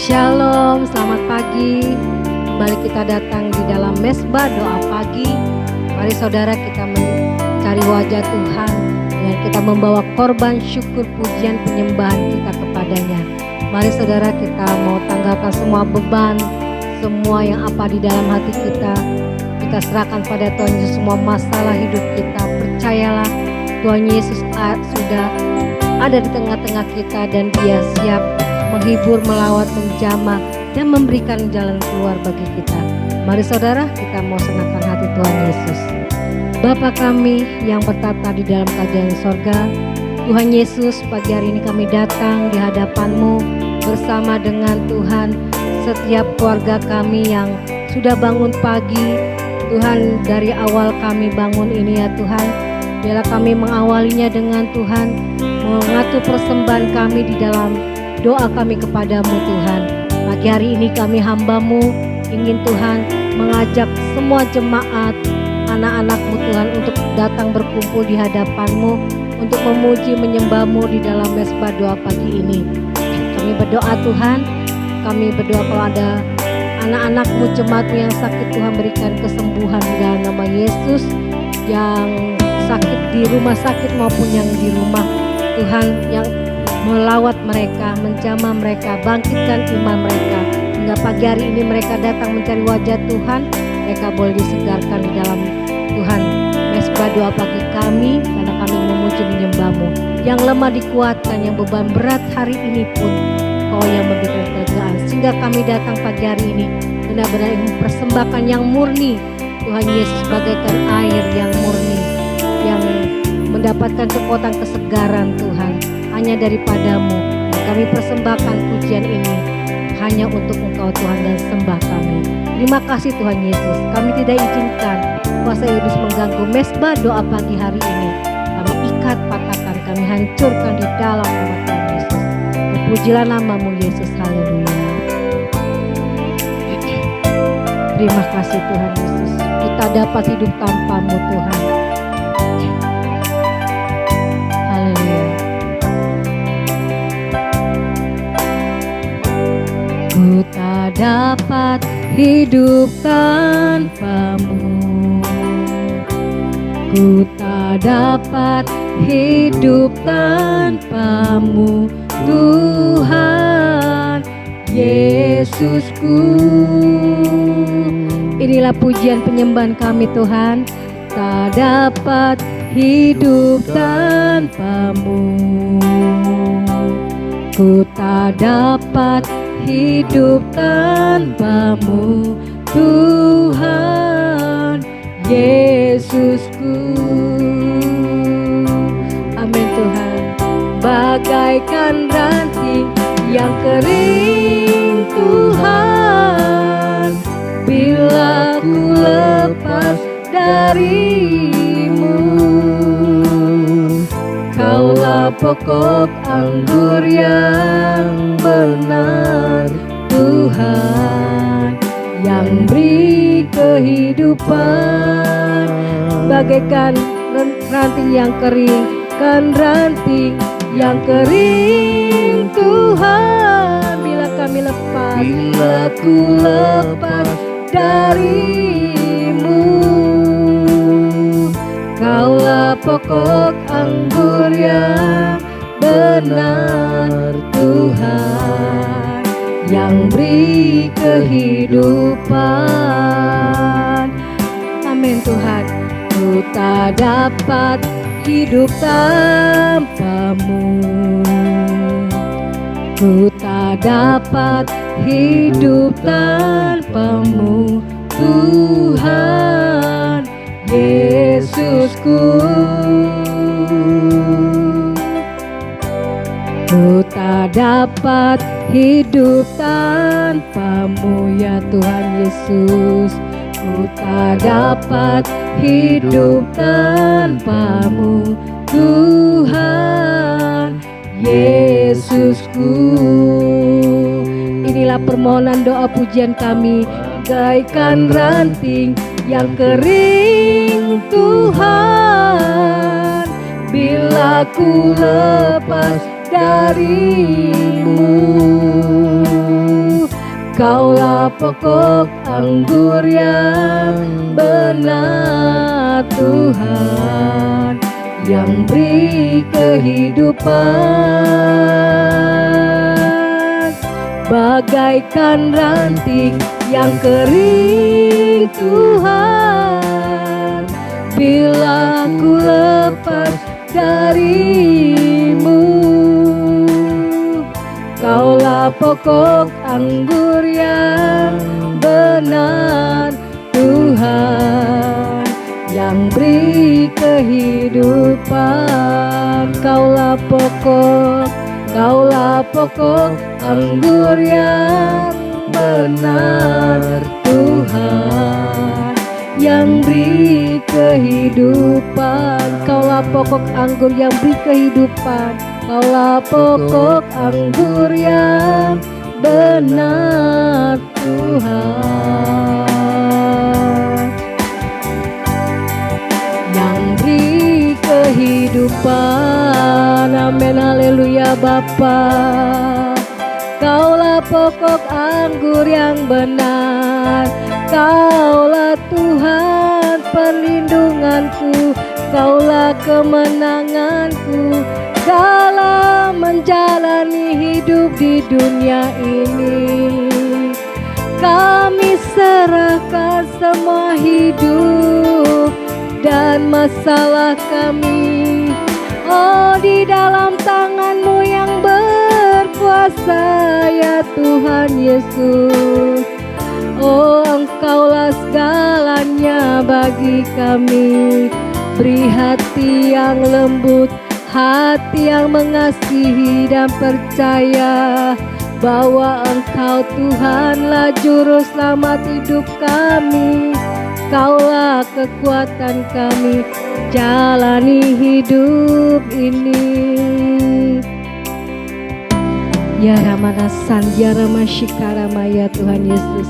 Shalom, selamat pagi. Kembali kita datang di dalam mesbah doa pagi. Mari saudara kita mencari wajah Tuhan dengan kita membawa korban syukur, pujian, penyembahan kita kepadanya. Mari saudara kita mau tanggalkan semua beban, semua yang apa di dalam hati kita. Kita serahkan pada Tuhan Yesus semua masalah hidup kita. Percayalah Tuhan Yesus sudah ada di tengah-tengah kita dan Dia siap menghibur, melawat, menjamah, dan memberikan jalan keluar bagi kita. Mari saudara, kita mau senangkan hati Tuhan Yesus. Bapa kami yang bertata di dalam kerajaan sorga, Tuhan Yesus, pagi hari ini kami datang di hadapan-Mu bersama dengan Tuhan, setiap keluarga kami yang sudah bangun pagi. Tuhan, dari awal kami bangun ini ya Tuhan, biarlah kami mengawalinya dengan Tuhan, mengatur persembahan kami di dalam doa kami kepadamu Tuhan. Pagi hari ini kami hamba-Mu ingin Tuhan mengajak semua jemaat anak-anak-Mu Tuhan untuk datang berkumpul di hadapan-Mu untuk memuji menyembah-Mu di dalam mesbah doa pagi ini. Kami berdoa Tuhan, kami berdoa kalau ada anak-anak-Mu, jemaat-Mu yang sakit, Tuhan berikan kesembuhan di dalam nama Yesus. Yang sakit di rumah sakit maupun yang di rumah, Tuhan yang melawat mereka, menjamah mereka, bangkitkan iman mereka, hingga pagi hari ini mereka datang mencari wajah Tuhan. Mereka boleh disegarkan di dalam Tuhan mesbah doa pagi kami, karena kami memuji menyembah-Mu. Yang lemah dikuatkan, yang beban berat hari ini pun Kau yang memberikan kelegaan, sehingga kami datang pagi hari ini benar-benar mempersembahkan yang murni Tuhan Yesus, bagaikan air yang murni, yang mendapatkan kekuatan kesegaran Tuhan hanya daripada-Mu. Dan kami persembahkan pujian ini hanya untuk Engkau Tuhan dan sembah kami. Terima kasih Tuhan Yesus. Kami tidak izinkan kuasa iblis mengganggu mesbah doa pagi hari ini. Kami ikat, patahkan, kami hancurkan di dalam nama Tuhan Yesus. Terpujilah nama-Mu Yesus. Haleluya. Terima kasih Tuhan Yesus. Kita dapat hidup tanpa-Mu Tuhan. Ku tak dapat hidup tanpa-Mu, ku tak dapat hidup tanpa-Mu, Tuhan Yesusku. Inilah pujian penyembahan kami Tuhan. Tak dapat hidup tanpa-Mu, ku tak dapat hidup tanpa-Mu, Tuhan Yesusku. Amin Tuhan. Bagaikan ranting yang kering Tuhan, bila ku lepas dari-Mu, Kaulah pokok anggur yang benar Tuhan, yang beri kehidupan. Bagaikan ranting yang kering, kan ranting yang kering Tuhan, bila kami lepas, bila ku lepas dari-Mu, Kaulah pokok anggur yang benar Tuhan, yang beri kehidupan. Amin Tuhan. Ku tak dapat hidup tanpa-Mu, ku tak dapat hidup tanpa-Mu, Tuhan Yesusku. Ku tak dapat hidup tanpa-Mu ya Tuhan Yesus. Ku tak dapat hidup tanpa-Mu, Tuhan Yesusku. Inilah permohonan doa pujian kami. Bagaikan ranting yang kering Tuhan, bila ku lepas dari-Mu, Kaulah pokok anggur yang benar Tuhan, yang beri kehidupan. Bagaikan ranting yang kering Tuhan, bila ku lepas darimu. Kaulah pokok anggur yang benar Tuhan, yang beri kehidupan. Kaulah pokok anggur yang benar Tuhan, yang beri kehidupan. Kaulah pokok anggur yang beri kehidupan. Kaulah pokok anggur yang benar Tuhan, yang beri kehidupan. Amin, haleluya Bapa. Kaulah pokok anggur yang benar, Kaulah Tuhan perlindunganku, Kaulah kemenanganku dalam menjalani hidup di dunia ini. Kami serahkan semua hidup dan masalah kami, oh, di dalam tangan-Mu yang berkuasa, ya Tuhan Yesus. Oh, Engkaulah segalanya bagi kami. Beri hati yang lembut, hati yang mengasihi dan percaya bahwa Engkau Tuhanlah juru selamat hidup kami. Kaulah kekuatan kami jalani hidup ini. Ya Ramanasan, ya Ramashikara ya Tuhan Yesus.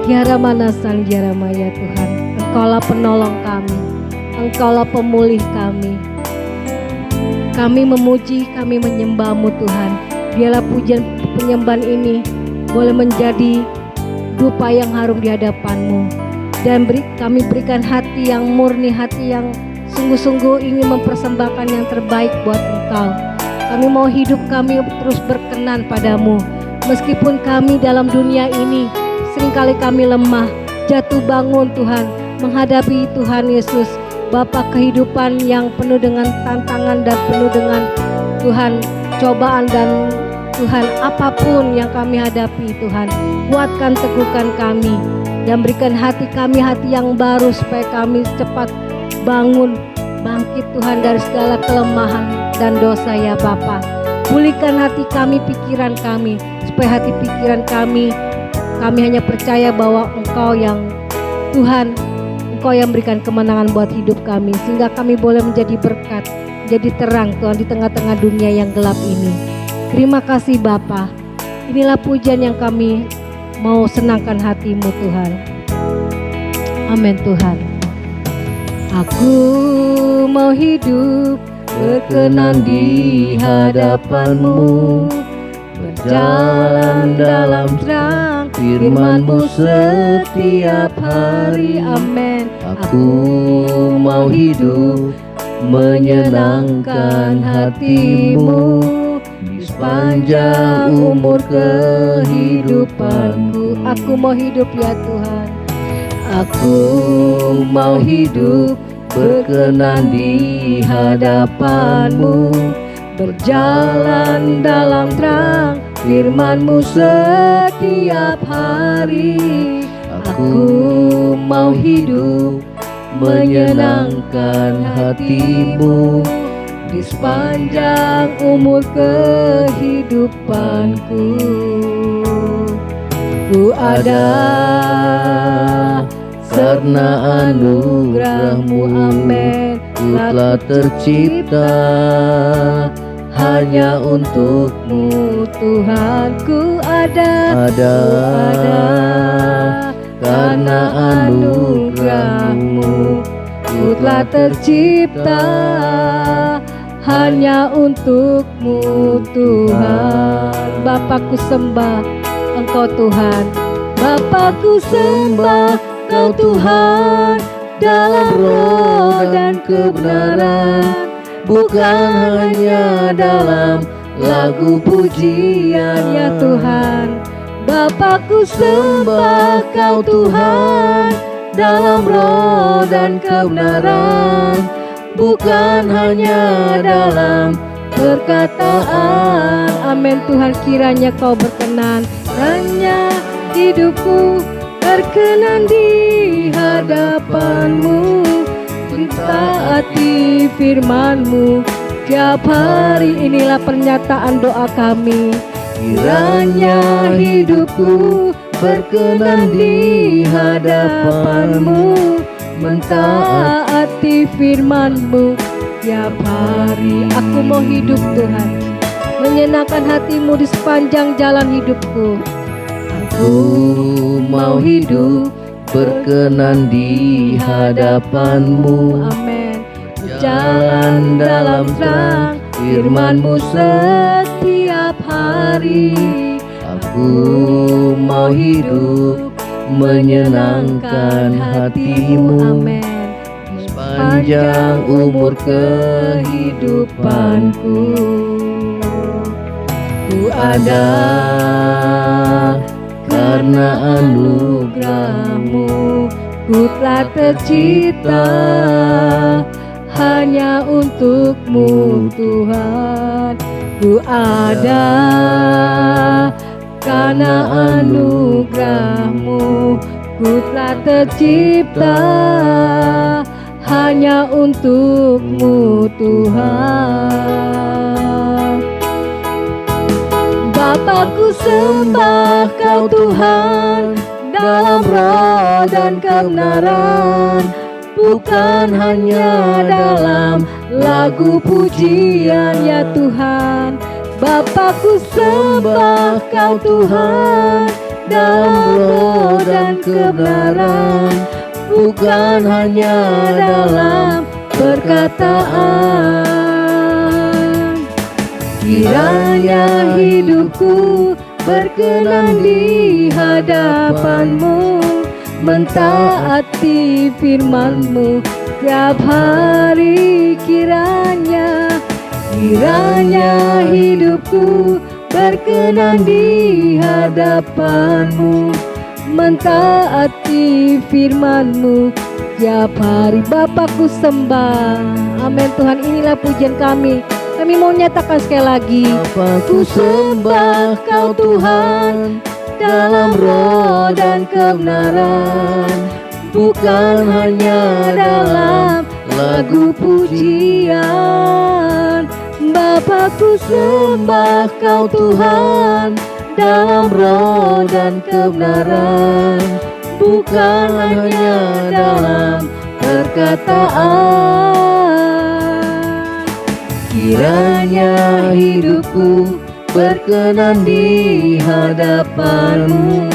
Ya Ramanasan, ya Rama ya Tuhan. Engkaulah penolong kami, Engkaulah pemulih kami. Kami memuji, kami menyembah-Mu Tuhan. Biarlah pujian penyembahan ini boleh menjadi dupa yang harum di hadapan-Mu. Dan kami berikan hati yang murni, hati yang sungguh-sungguh ingin mempersembahkan yang terbaik buat Engkau. Kami mau hidup kami terus berkenan pada-Mu. Meskipun kami dalam dunia ini seringkali kami lemah, jatuh bangun Tuhan, menghadapi Tuhan Yesus. Bapa, kehidupan yang penuh dengan tantangan dan penuh dengan Tuhan cobaan dan Tuhan apapun yang kami hadapi Tuhan, kuatkan, teguhkan kami dan berikan hati kami hati yang baru supaya kami cepat bangun, bangkit Tuhan dari segala kelemahan dan dosa ya Bapa. Pulihkan hati kami, pikiran kami, supaya hati pikiran kami hanya percaya bahwa Engkau yang Tuhan, Engkau yang berikan kemenangan buat hidup kami, sehingga kami boleh menjadi berkat, jadi terang Tuhan di tengah-tengah dunia yang gelap ini. Terima kasih Bapa. Inilah pujian yang kami mau senangkan hati-Mu Tuhan. Amin Tuhan. Aku mau hidup berkenan di hadapan-Mu, berjalan dalam terang firman-Mu setiap hari. Amin. Aku mau hidup menyenangkan hati-Mu di sepanjang umur kehidupanku. Aku mau hidup ya Tuhan. Aku mau hidup berkenan di hadapan-Mu, berjalan dalam terang firman-Mu setiap hari. Aku mau hidup menyenangkan hati-Mu di sepanjang umur kehidupanku. Ku ada karena anugerah-Mu, amin. Ku telah tercipta hanya untuk-Mu Tuhan. Ku ada karena anugerah-Mu. Ku telah tercipta hanya untuk-Mu Tuhan. Bapa, ku sembah, Engkau Tuhan. Bapakku sembah Kau Tuhan dalam roh dan kebenaran, bukan hanya dalam lagu pujian ya Tuhan. Bapakku sembah Kau Tuhan dalam roh dan kebenaran, bukan hanya dalam perkataan. Amin Tuhan, kiranya Kau berkenan, kiranya hidupku berkenan di hadapan-Mu, mentaati firman-Mu tiap hari. Inilah pernyataan doa kami. Kiranya hidupku berkenan di hadapan-Mu, mentaati firman-Mu tiap hari. Aku mau hidup Tuhan, menyenangkan hati-Mu di sepanjang jalan hidupku. Aku mau hidup berkenan di hadapan-Mu. Amin. Jalan dalam terang firman-Mu setiap hari. Aku mau hidup menyenangkan hati-Mu. Amin. Sepanjang umur kehidupanku, ku ada karena anugerah-Mu. Ku telah tercipta hanya untuk-Mu Tuhan. Ku ada karena anugerah-Mu. Ku telah tercipta hanya untuk-Mu Tuhan. Bapakku sembah Kau Tuhan dalam roh dan kebenaran, bukan hanya dalam lagu pujian ya Tuhan. Bapakku sembah Kau Tuhan dalam roh dan kebenaran, bukan hanya dalam perkataan. Kiranya hidupku berkenan di hadapan-Mu, mentaati firman-Mu tiap hari. Kiranya hidupku berkenan di hadapan-Mu, mentaati firman-Mu tiap hari. Bapakku sembah. Amin Tuhan, inilah pujian kami. Kami mau nyatakan sekali lagi. Bapakku sembah Kau Tuhan dalam roh dan kebenaran, bukan hanya dalam lagu pujian. Bapakku sembah Kau Tuhan dalam roh dan kebenaran, bukan hanya dalam perkataan. Kiranya hidupku berkenan di hadapan-Mu,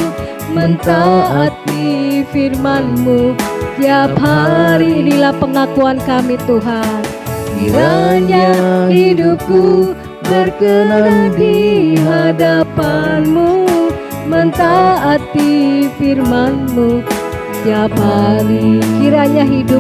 mentaati firman-Mu tiap hari. Inilah pengakuan kami Tuhan. Kiranya hidupku berkenan di hadapan-Mu, mentaati firman-Mu tiap hari. Kiranya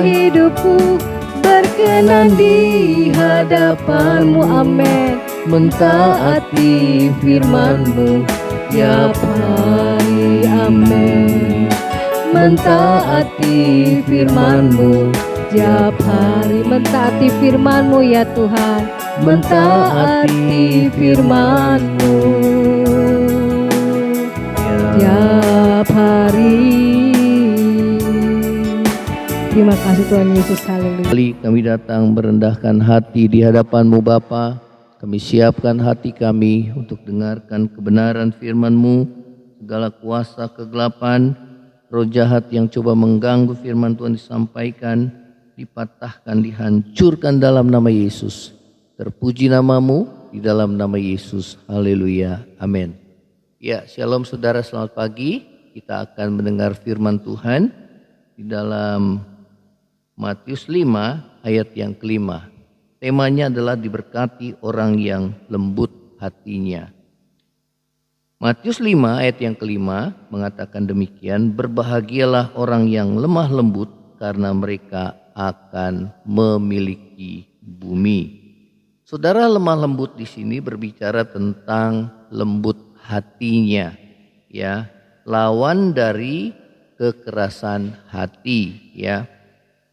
hidupku berkenan di hadapan-Mu. Amin. Mentaati firman-Mu tiap hari. Amin. Mentaati firman-Mu tiap hari. Mentaati firman-Mu ya Tuhan. Mentaati firman-Mu tiap hari. Terima kasih Tuhan Yesus. Haleluya. Kami datang merendahkan hati di hadapan-Mu Bapa. Kami siapkan hati kami untuk dengarkan kebenaran firman-Mu. Segala kuasa kegelapan, roh jahat yang coba mengganggu firman Tuhan disampaikan, dipatahkan, dihancurkan dalam nama Yesus. Terpuji nama-Mu di dalam nama Yesus. Haleluya. Amin. Ya, shalom saudara, selamat pagi. Kita akan mendengar firman Tuhan di dalam Matius 5 ayat yang kelima. Temanya adalah diberkati orang yang lembut hatinya. Matius 5 ayat yang kelima mengatakan demikian, berbahagialah orang yang lemah lembut karena mereka akan memiliki bumi. Saudara, lemah lembut di sini berbicara tentang lembut hatinya, ya, lawan dari kekerasan hati, ya.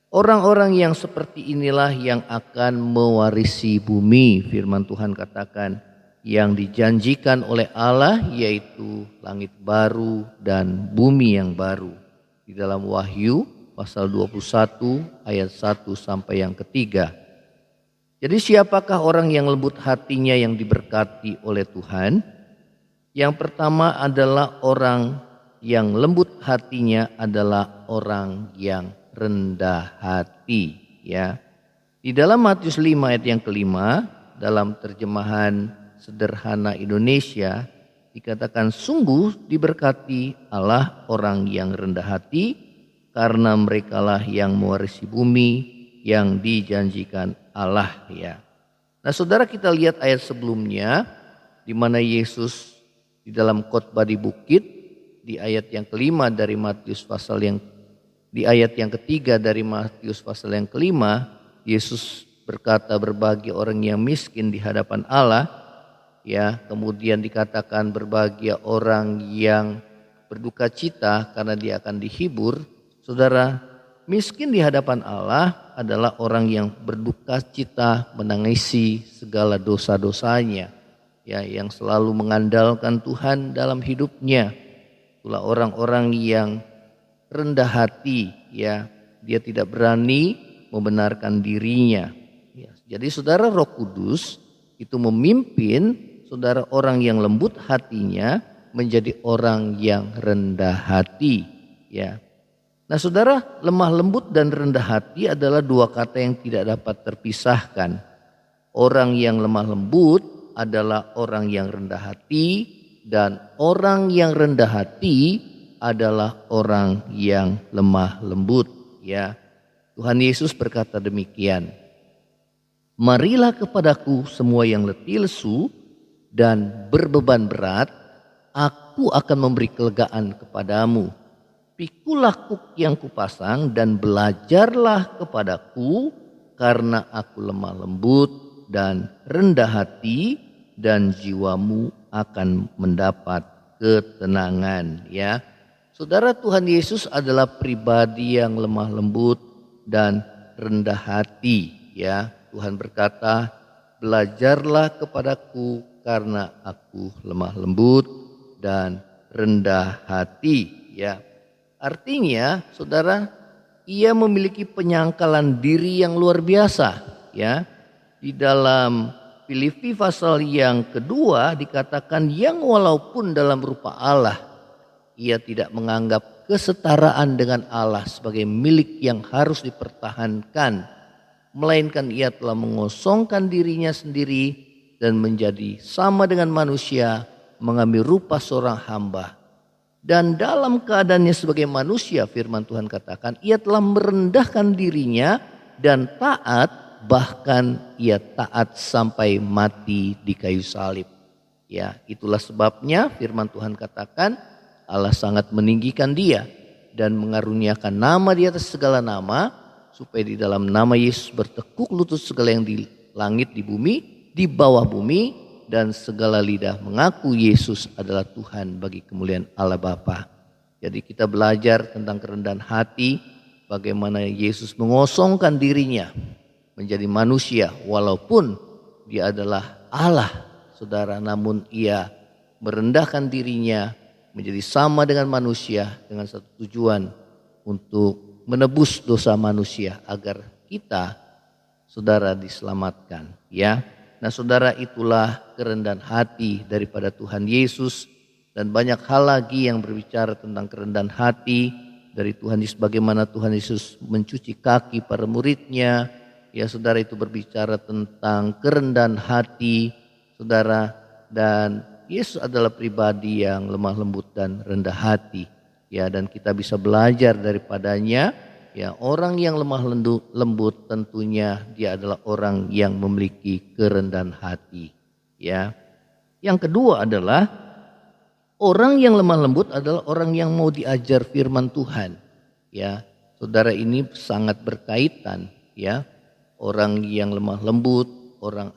Orang-orang yang seperti inilah yang akan mewarisi bumi. Firman Tuhan katakan yang dijanjikan oleh Allah yaitu langit baru dan bumi yang baru. Di dalam Wahyu pasal 21 ayat 1 sampai yang ketiga. Jadi siapakah orang yang lembut hatinya yang diberkati oleh Tuhan? Yang pertama adalah orang yang lembut hatinya adalah orang yang rendah hati, ya. Di dalam Matius 5 ayat yang kelima, dalam terjemahan sederhana Indonesia dikatakan, sungguh diberkati Allah orang yang rendah hati karena merekalah yang mewarisi bumi yang dijanjikan Allah, ya. Nah, saudara, kita lihat ayat sebelumnya di mana Yesus di dalam khotbah di bukit di ayat yang kelima dari Matius pasal yang di ayat yang ketiga dari Matius pasal yang kelima, Yesus berkata berbahagia orang yang miskin di hadapan Allah, ya. Kemudian dikatakan berbahagia orang yang berduka cita karena dia akan dihibur. Saudara, miskin di hadapan Allah adalah orang yang berduka cita menangisi segala dosa-dosanya, ya, yang selalu mengandalkan Tuhan dalam hidupnya. Itulah orang-orang yang rendah hati, ya, dia tidak berani membenarkan dirinya, ya. Jadi saudara, Roh Kudus itu memimpin saudara orang yang lembut hatinya menjadi orang yang rendah hati, ya. Nah saudara, lemah lembut dan rendah hati adalah dua kata yang tidak dapat terpisahkan. Orang yang lemah lembut adalah orang yang rendah hati, dan orang yang rendah hati adalah orang yang lemah lembut, ya. Tuhan Yesus berkata demikian, marilah kepadaku semua yang letih lesu dan berbeban berat, aku akan memberi kelegaan kepadamu. Pikulah kuk yang kupasang dan belajarlah kepadaku, karena aku lemah lembut dan rendah hati, dan jiwamu akan mendapat ketenangan, ya. Saudara, Tuhan Yesus adalah pribadi yang lemah lembut dan rendah hati, ya. Tuhan berkata, belajarlah kepadaku karena aku lemah lembut dan rendah hati, ya. Artinya, saudara, ia memiliki penyangkalan diri yang luar biasa, ya. Di dalam Filipi pasal yang kedua dikatakan yang walaupun dalam rupa Allah, ia tidak menganggap kesetaraan dengan Allah sebagai milik yang harus dipertahankan, melainkan ia telah mengosongkan dirinya sendiri dan menjadi sama dengan manusia, mengambil rupa seorang hamba. Dan dalam keadaannya sebagai manusia, firman Tuhan katakan, ia telah merendahkan dirinya dan taat, bahkan ia taat sampai mati di kayu salib. Ya, itulah sebabnya firman Tuhan katakan, Allah sangat meninggikan dia dan mengaruniakan nama di atas segala nama, supaya di dalam nama Yesus bertekuk lutut segala yang di langit, di bumi, di bawah bumi, dan segala lidah mengaku Yesus adalah Tuhan bagi kemuliaan Allah Bapa. Jadi kita belajar tentang kerendahan hati, bagaimana Yesus mengosongkan dirinya menjadi manusia walaupun dia adalah Allah, saudara, namun ia merendahkan dirinya menjadi sama dengan manusia dengan satu tujuan, untuk menebus dosa manusia agar kita, saudara, diselamatkan, ya. Nah saudara, itulah kerendahan hati daripada Tuhan Yesus, dan banyak hal lagi yang berbicara tentang kerendahan hati dari Tuhan Yesus. Bagaimana Tuhan Yesus mencuci kaki para muridnya, ya saudara, itu berbicara tentang kerendahan hati, saudara. Dan Yesus adalah pribadi yang lemah lembut dan rendah hati, ya, dan kita bisa belajar daripadanya. Ya, orang yang lemah lembut tentunya dia adalah orang yang memiliki kerendahan hati, ya. Yang kedua adalah orang yang lemah lembut adalah orang yang mau diajar firman Tuhan. Ya, saudara, ini sangat berkaitan ya. Orang yang lemah lembut,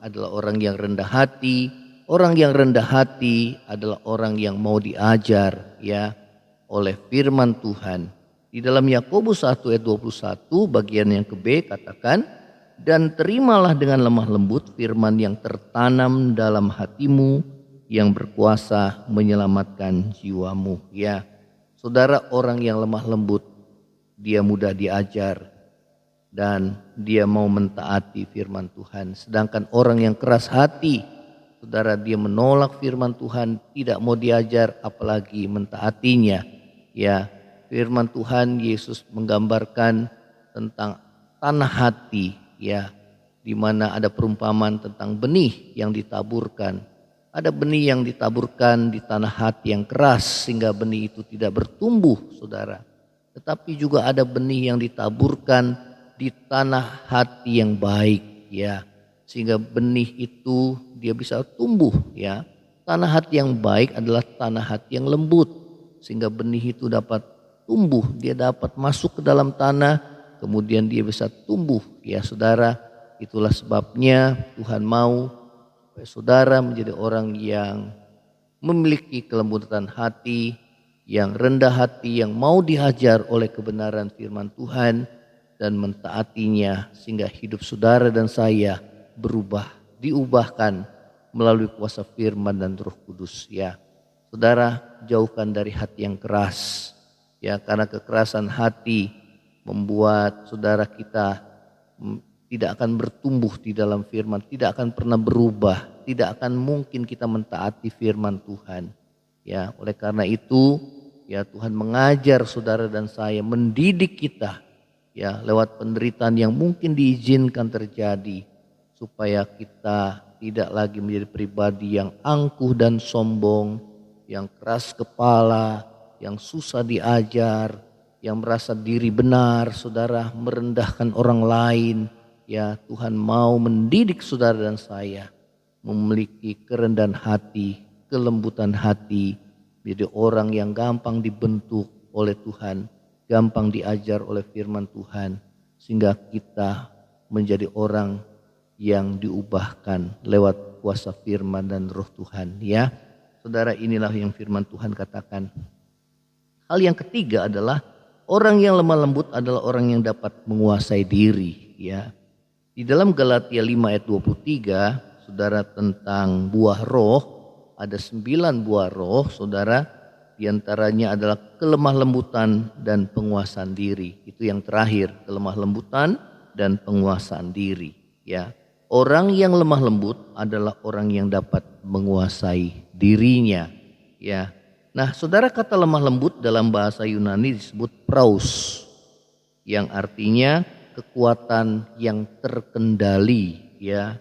adalah orang yang rendah hati. Orang yang rendah hati adalah orang yang mau diajar ya oleh firman Tuhan. Di dalam Yakobus 1 ayat 21 bagian yang ke B katakan, dan terimalah dengan lemah lembut firman yang tertanam dalam hatimu yang berkuasa menyelamatkan jiwamu. Ya, saudara, orang yang lemah lembut dia mudah diajar dan dia mau mentaati firman Tuhan. Sedangkan orang yang keras hati, saudara, dia menolak firman Tuhan, tidak mau diajar apalagi mentaatinya. Ya, firman Tuhan Yesus menggambarkan tentang tanah hati ya, di mana ada perumpamaan tentang benih yang ditaburkan. Ada benih yang ditaburkan di tanah hati yang keras sehingga benih itu tidak bertumbuh, saudara. Tetapi juga ada benih yang ditaburkan di tanah hati yang baik ya, sehingga benih itu dia bisa tumbuh ya. Tanah hati yang baik adalah tanah hati yang lembut, sehingga benih itu dapat tumbuh, dia dapat masuk ke dalam tanah, kemudian dia bisa tumbuh ya, saudara. Itulah sebabnya Tuhan mau supaya saudara menjadi orang yang memiliki kelembutan hati, yang rendah hati, yang mau diajar oleh kebenaran firman Tuhan dan mentaatinya, sehingga hidup saudara dan saya berubah, diubahkan melalui kuasa firman dan Roh Kudus ya. Saudara, jauhkan dari hati yang keras ya, karena kekerasan hati membuat saudara kita tidak akan bertumbuh di dalam firman, tidak akan pernah berubah, tidak akan mungkin kita mentaati firman Tuhan. Ya, oleh karena itu ya Tuhan mengajar saudara dan saya, mendidik kita ya lewat penderitaan yang mungkin diizinkan terjadi supaya kita tidak lagi menjadi pribadi yang angkuh dan sombong, yang keras kepala, yang susah diajar, yang merasa diri benar, saudara, merendahkan orang lain. Ya, Tuhan mau mendidik saudara dan saya memiliki kerendahan hati, kelembutan hati, menjadi orang yang gampang dibentuk oleh Tuhan, gampang diajar oleh firman Tuhan, sehingga kita menjadi orang yang diubahkan lewat kuasa firman dan Roh Tuhan ya. Saudara, inilah yang firman Tuhan katakan. Hal yang ketiga adalah orang yang lemah lembut adalah orang yang dapat menguasai diri ya. Di dalam Galatia 5 ayat 23, saudara, tentang buah roh, ada 9 buah roh, saudara. Di antaranya adalah kelemah lembutan dan penguasaan diri. Itu yang terakhir, kelemah lembutan dan penguasaan diri ya. Orang yang lemah lembut adalah orang yang dapat menguasai dirinya ya. Nah, saudara, kata lemah lembut dalam bahasa Yunani disebut praus, yang artinya kekuatan yang terkendali ya.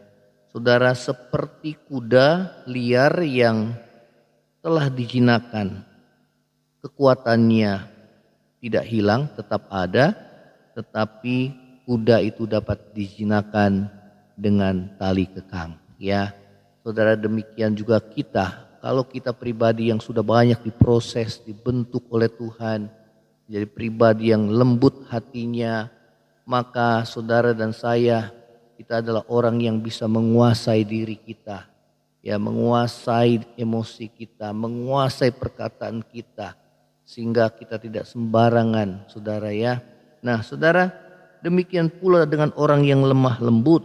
Saudara, seperti kuda liar yang telah dijinakan, kekuatannya tidak hilang, tetap ada, tetapi kuda itu dapat dijinakan dengan tali kekang ya. Saudara, demikian juga kita, kalau kita pribadi yang sudah banyak diproses, dibentuk oleh Tuhan, jadi pribadi yang lembut hatinya, maka saudara dan saya, kita adalah orang yang bisa menguasai diri kita ya, menguasai emosi kita, menguasai perkataan kita, sehingga kita tidak sembarangan, saudara ya. Nah, saudara, demikian pula dengan orang yang lemah lembut,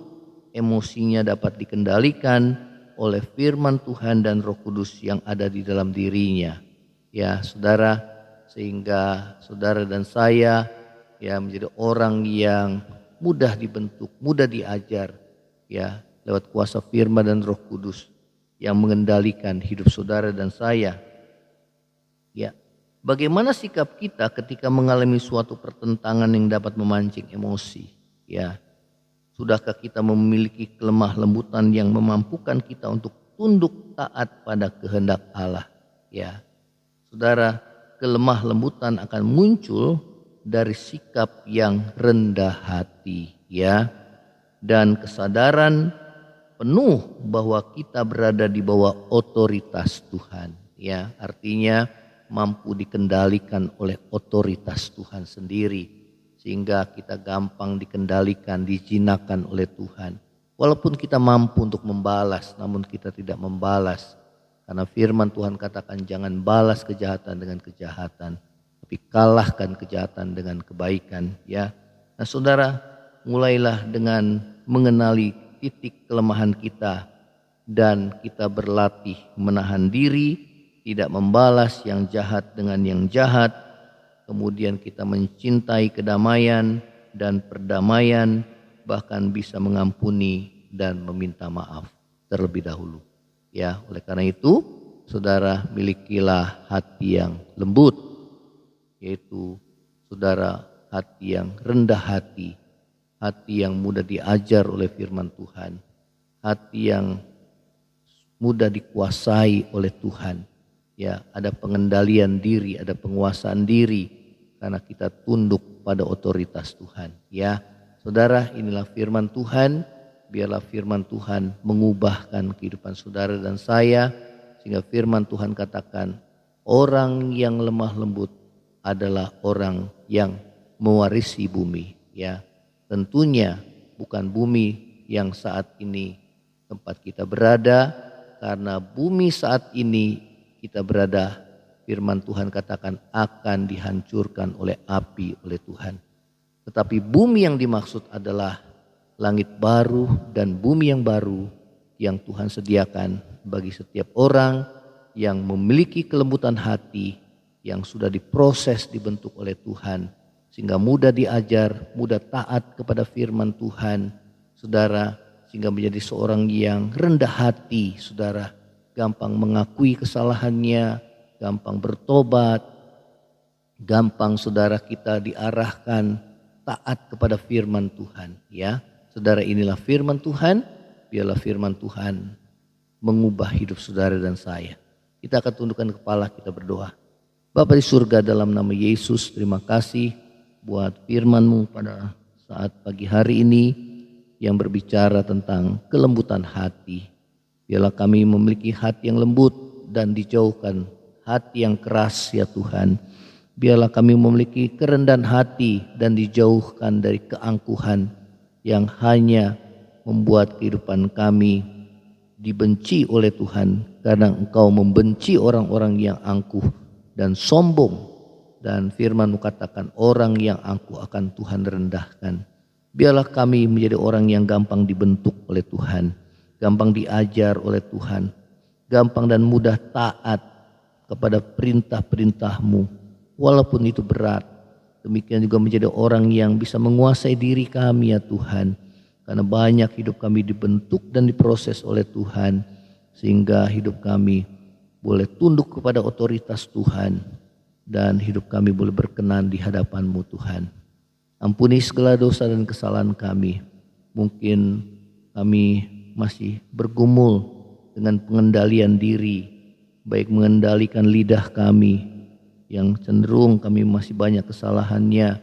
emosinya dapat dikendalikan oleh firman Tuhan dan Roh Kudus yang ada di dalam dirinya ya, saudara, sehingga saudara dan saya ya menjadi orang yang mudah dibentuk, mudah diajar ya lewat kuasa firman dan Roh Kudus yang mengendalikan hidup saudara dan saya. Ya, bagaimana sikap kita ketika mengalami suatu pertentangan yang dapat memancing emosi? Ya, sudahkah kita memiliki kelemah lembutan yang memampukan kita untuk tunduk taat pada kehendak Allah? Ya, saudara, kelemah lembutan akan muncul dari sikap yang rendah hati ya, dan kesadaran penuh bahwa kita berada di bawah otoritas Tuhan. Ya, artinya mampu dikendalikan oleh otoritas Tuhan sendiri, sehingga kita gampang dikendalikan, dijinakan oleh Tuhan. Walaupun kita mampu untuk membalas, namun kita tidak membalas. Karena firman Tuhan katakan jangan balas kejahatan dengan kejahatan, tapi kalahkan kejahatan dengan kebaikan. Ya, nah saudara, mulailah dengan mengenali titik kelemahan kita dan kita berlatih menahan diri, tidak membalas yang jahat dengan yang jahat. Kemudian kita mencintai kedamaian dan perdamaian, bahkan bisa mengampuni dan meminta maaf terlebih dahulu. Ya, oleh karena itu, saudara milikilah hati yang lembut, yaitu saudara hati yang rendah hati yang mudah diajar oleh firman Tuhan, hati yang mudah dikuasai oleh Tuhan. Ya, ada pengendalian diri, ada penguasaan diri karena kita tunduk pada otoritas Tuhan. Ya, saudara, inilah firman Tuhan. Biarlah firman Tuhan mengubahkan kehidupan saudara dan saya, sehingga firman Tuhan katakan orang yang lemah lembut adalah orang yang mewarisi bumi. Ya, tentunya bukan bumi yang saat ini tempat kita berada, karena bumi saat ini kita berada, firman Tuhan katakan akan dihancurkan oleh api oleh Tuhan. Tetapi bumi yang dimaksud adalah langit baru dan bumi yang baru yang Tuhan sediakan bagi setiap orang yang memiliki kelembutan hati, yang sudah diproses, dibentuk oleh Tuhan, sehingga mudah diajar, mudah taat kepada firman Tuhan, saudara, sehingga menjadi seorang yang rendah hati, saudara, gampang mengakui kesalahannya, gampang bertobat, gampang saudara kita diarahkan taat kepada firman Tuhan. Ya, saudara, inilah firman Tuhan. Biarlah firman Tuhan mengubah hidup saudara dan saya. Kita akan tundukkan kepala, kita berdoa. Bapa di surga, dalam nama Yesus, terima kasih buat firman-Mu pada saat pagi hari ini yang berbicara tentang kelembutan hati. Biarlah kami memiliki hati yang lembut dan dijauhkan hati yang keras, ya Tuhan. Biarlah kami memiliki kerendahan hati dan dijauhkan dari keangkuhan yang hanya membuat kehidupan kami dibenci oleh Tuhan, karena Engkau membenci orang-orang yang angkuh dan sombong. Dan firman-Mu katakan orang yang angkuh akan Tuhan rendahkan. Biarlah kami menjadi orang yang gampang dibentuk oleh Tuhan, gampang diajar oleh Tuhan, gampang dan mudah taat kepada perintah-perintah-Mu walaupun itu berat. Demikian juga menjadi orang yang bisa menguasai diri kami, ya Tuhan, karena banyak hidup kami dibentuk dan diproses oleh Tuhan, sehingga hidup kami boleh tunduk kepada otoritas Tuhan dan hidup kami boleh berkenan di hadapan-Mu, Tuhan. Ampuni segala dosa dan kesalahan kami. Mungkin kami masih bergumul dengan pengendalian diri, baik mengendalikan lidah kami yang cenderung kami masih banyak kesalahannya,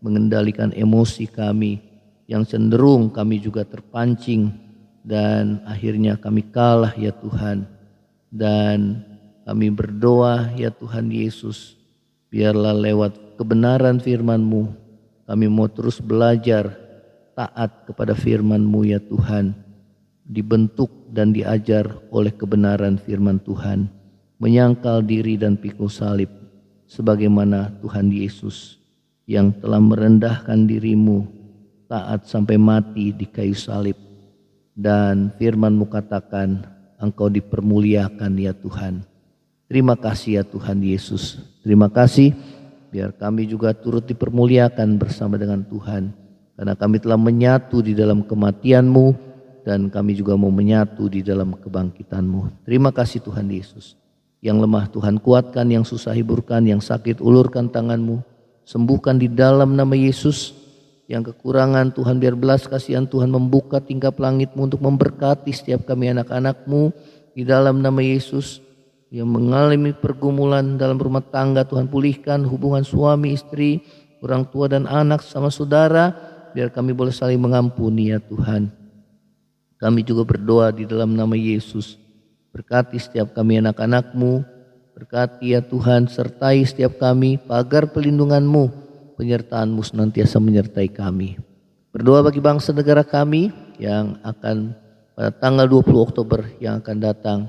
mengendalikan emosi kami yang cenderung kami juga terpancing dan akhirnya kami kalah, ya Tuhan. Dan kami berdoa, ya Tuhan Yesus, biarlah lewat kebenaran firman-Mu kami mau terus belajar taat kepada firman-Mu, ya Tuhan, dibentuk dan diajar oleh kebenaran firman Tuhan, menyangkal diri dan pikul salib sebagaimana Tuhan Yesus yang telah merendahkan diri-Mu, taat sampai mati di kayu salib. Dan firman-Mu katakan Engkau dipermuliakan, ya Tuhan. Terima kasih, ya Tuhan Yesus. Terima kasih, biar kami juga turut dipermuliakan bersama dengan Tuhan, karena kami telah menyatu di dalam kematian-Mu dan kami juga mau menyatu di dalam kebangkitan-Mu. Terima kasih Tuhan Yesus. Yang lemah Tuhan kuatkan, yang susah hiburkan, yang sakit ulurkan tangan-Mu, sembuhkan di dalam nama Yesus. Yang kekurangan Tuhan, biar belas kasihan Tuhan membuka tingkap langit-Mu untuk memberkati setiap kami anak-anak-Mu di dalam nama Yesus. Yang mengalami pergumulan dalam rumah tangga, Tuhan pulihkan hubungan suami istri, orang tua dan anak sama saudara, biar kami boleh saling mengampuni, ya Tuhan. Kami juga berdoa di dalam nama Yesus. Berkati setiap kami anak-anak-Mu. Berkati ya Tuhan, sertai setiap kami. Pagar pelindungan-Mu, penyertaan-Mu senantiasa menyertai kami. Berdoa bagi bangsa negara kami yang akan pada tanggal 20 Oktober yang akan datang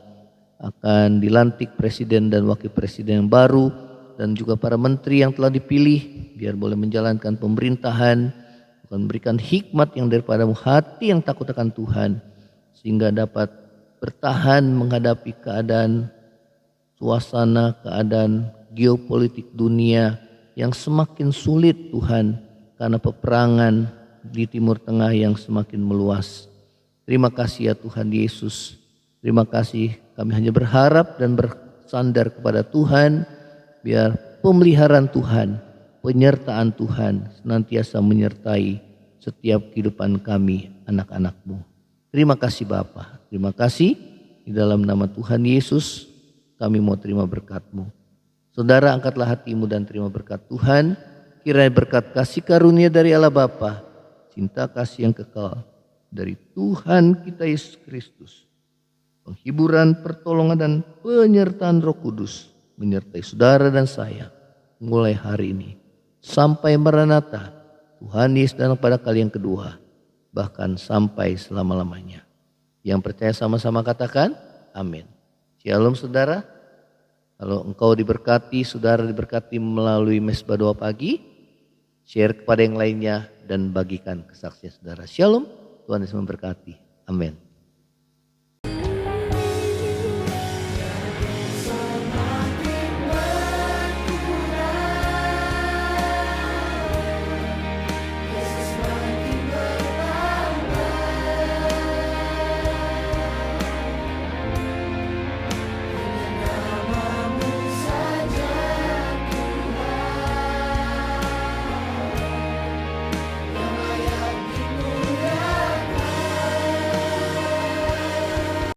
akan dilantik presiden dan wakil presiden yang baru, dan juga para menteri yang telah dipilih biar boleh menjalankan pemerintahan, memberikan hikmat yang daripadamu, hati yang takut akan Tuhan, sehingga dapat bertahan menghadapi keadaan suasana, keadaan geopolitik dunia yang semakin sulit Tuhan, karena peperangan di Timur Tengah yang semakin meluas. Terima kasih ya Tuhan Yesus. Terima kasih, kami hanya berharap dan bersandar kepada Tuhan, biar pemeliharaan Tuhan, penyertaan Tuhan senantiasa menyertai setiap kehidupan kami anak-anak-Mu. Terima kasih Bapa, terima kasih. Di dalam nama Tuhan Yesus kami mau terima berkat-Mu. Saudara, angkatlah hatimu dan terima berkat Tuhan. Kiranya berkat kasih karunia dari Allah Bapa, cinta kasih yang kekal dari Tuhan kita Yesus Kristus, penghiburan, pertolongan dan penyertaan Roh Kudus menyertai saudara dan saya mulai hari ini sampai Maranatha, Tuhan Yesus datang pada kali yang kedua, bahkan sampai selama-lamanya. Yang percaya sama-sama katakan amin. Shalom saudara. Kalau engkau diberkati, saudara diberkati melalui Mesbah Doa Pagi, share kepada yang lainnya dan bagikan kesaksian saudara. Shalom, Tuhan Yesus memberkati. Amin.